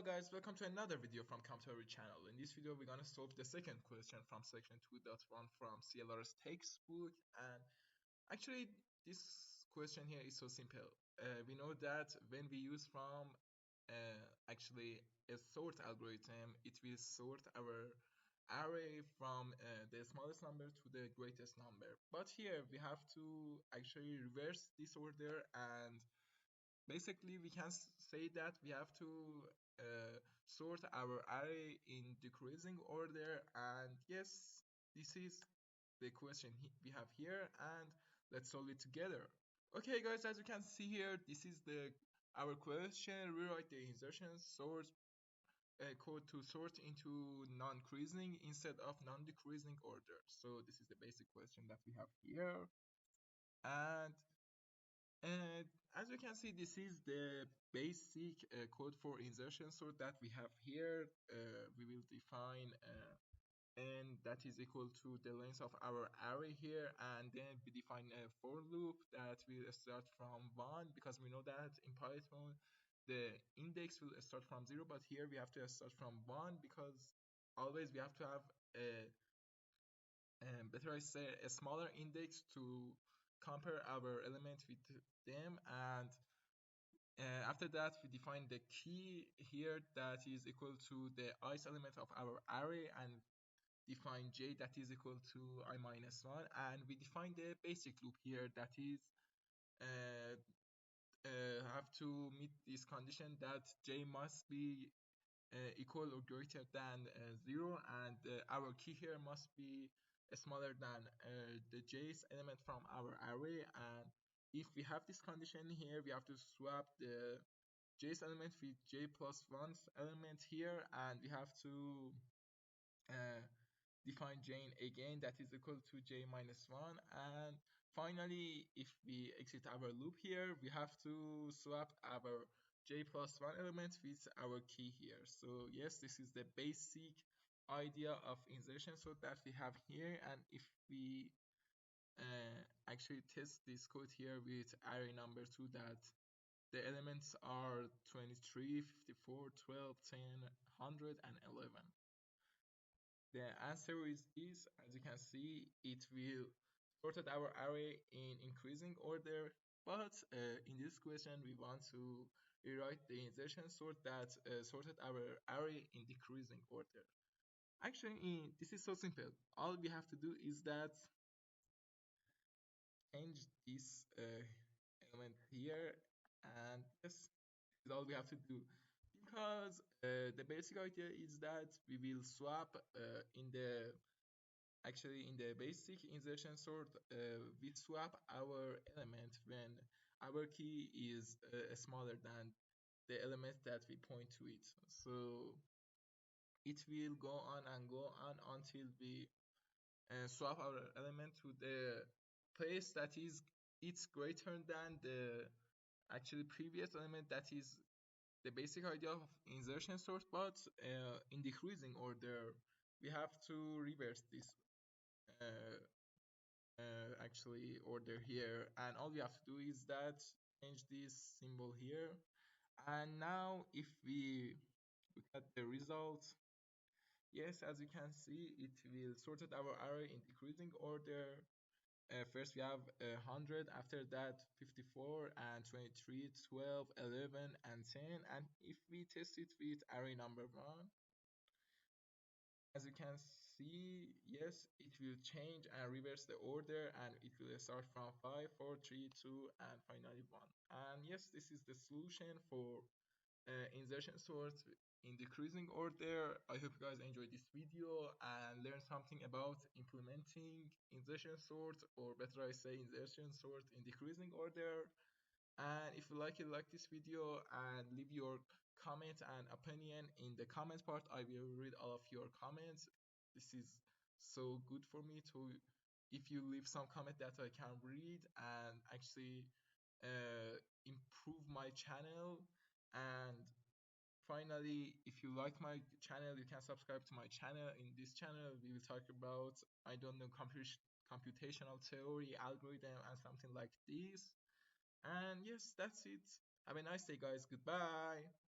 Hello guys, welcome to another video from Computerscience channel. In this video we're gonna solve the second question from section 2.1 from CLRS textbook. And actually this question here is so simple. We know that when we use from actually a sort algorithm, it will sort our array from the smallest number to the greatest number. But here we have to actually reverse this order, and basically we can say that we have to sort our array in decreasing order. And yes, this is the question we have here, and let's solve it together. Okay guys, as you can see here, this is the our question. Rewrite the insertion sort code to sort into non-decreasing instead of non-decreasing order. So this is the basic question that we have here. And as you can see, this is the basic code for insertion sort that we have here. We will define n that is equal to the length of our array here, and then we define a for loop that will start from 1, because we know that in Python the index will start from 0, but here we have to start from 1 because always we have to have better I say a smaller index to compare our element with them. And after that we define the key here that is equal to the ith element of our array, and define j that is equal to I minus 1, and we define the basic loop here that is uh, have to meet this condition that j must be equal or greater than 0, and our key here must be smaller than the j's element from our array. And if we have this condition here, we have to swap the j's element with j plus 1's element here, and we have to uh, define j again that is equal to j minus 1. And finally, if we exit our loop here, we have to swap our j plus 1 element with our key here. So yes, this is the basic idea of insertion sort that we have here. And if we actually test this code here with array number 2, that the elements are 23, 54, 12, 10, 100, and 11. The answer is this. As you can see, it will sorted our array in increasing order, but in this question we want to rewrite the insertion sort that sorted our array in decreasing order. Actually, this is so simple. All we have to do is that change this element here, and this is all we have to do, because the basic idea is that we will swap in the actually in the basic insertion sort we swap our element when our key is smaller than the element that we point to it. So it will go on and go on until we swap our element to the place that is it's greater than the actually previous element. That is the basic idea of insertion sort, but in decreasing order we have to reverse this uh, actually order here, and all we have to do is that change this symbol here. And now if we look at the result, yes, as you can see, it will sorted our array in decreasing order. First we have 100, after that 54 and 23, 12, 11, and 10. And if we test it with array number 1, as you can see, yes, it will change and reverse the order, and it will start from 5, 4, 3, 2, and finally 1. And yes, this is the solution for insertion sort in decreasing order. I hope you guys enjoyed this video and learned something about implementing insertion sort, or better I say insertion sort in decreasing order. And if you like it, like this video and leave your comment and opinion in the comment part. I will read all of your comments. This is so good for me to, if you leave some comment that I can read and actually improve my channel. And finally, if you like my channel, you can subscribe to my channel. In this channel we will talk about, I don't know, computational theory, algorithm, and something like this. And yes, that's it. Have a nice day, guys. Goodbye.